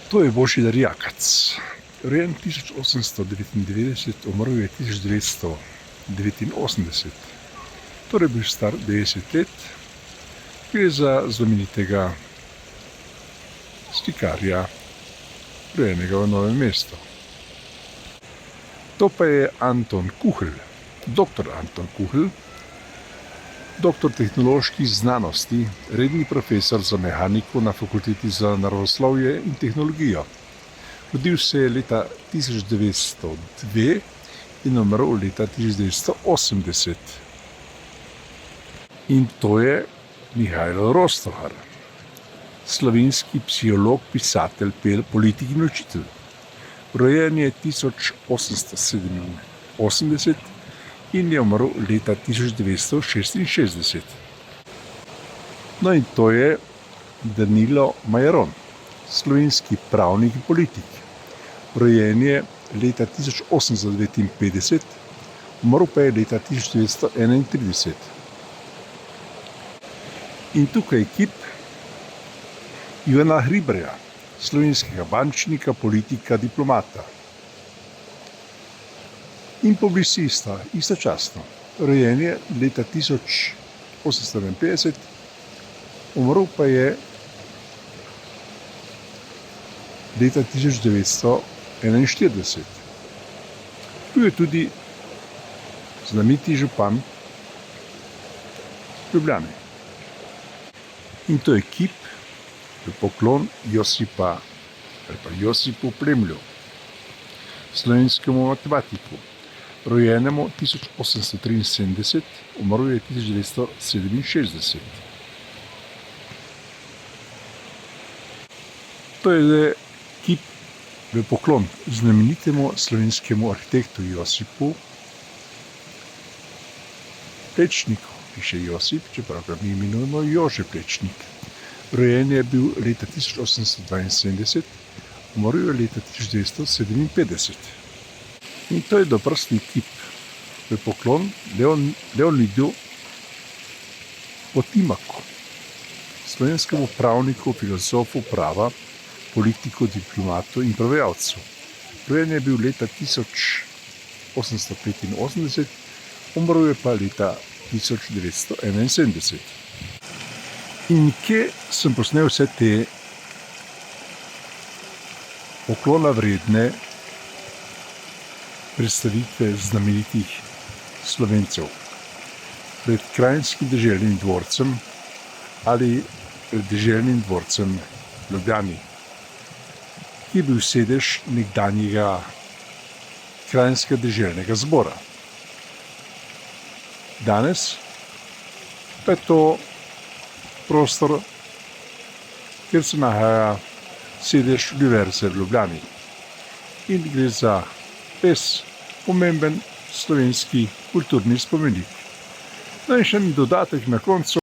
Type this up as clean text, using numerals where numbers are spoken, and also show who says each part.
Speaker 1: To je Božidar Jakac. Rojen 1899, umrl je 1989. Torej bil star 90 let. Gre za znamenitega slikarja, rojenega v Novem mestu. To pa je Anton Kuhelj, doktor Anton Kuhelj, doktor tehnoloških znanosti, redni profesor za mehaniko na Fakulteti za naravoslovje in tehnologijo. Rodil se je leta 1902 in umrl leta 1980. In to je Mihajlo Rostohar, slovenski psiholog, pisatelj, politik in učitelj. Rojen je 1887 in je umrl leta 1966. No in to je Danilo Majeron, slovenski pravnik in politik. Rojen je leta 1859, umrl pa je leta 1931. In tukaj kip Ivana Hribarja, slovenskega bančnika, politika, diplomata in publicista istočasno. Rojen je leta 1851, umrl pa je leta 1941. Bil je tudi znameniti župan Ljubljane. In to je kip v poklon Josipa ali pa Josipu Plemlju, slovenskemu matematiku, rojenemu 1873, umrl je 1967. To je kip v poklon znamenitemu slovenskemu arhitektu Josipu Plečniku. Piše Josip, čeprav ga mi imenujemo Jože Plečnik. Rojen je bil leta 1872, umrl je leta 1957. In to je dobrostni kip v poklon Leonidu Potimaku, slovenskemu pravniku, filozofu prava, politiku, diplomatu in prevajalcu. Rojen je bil leta 1885, umrl je pa leta 1971. In kje sem posnel vse te poklona vredne predstavitve znamenitih Slovencev? Pred Kranjskim deželnim dvorcem ali pred deželnim dvorcem Ljubljani, ki je bil sedež nekdanjega Kranjskega deželnega zbora. Danes pa je to prostor, kjer se nahaja sedež Univerze v Ljubljani. In gre za res pomemben slovenski kulturni spomenik. No in še en dodatek na koncu.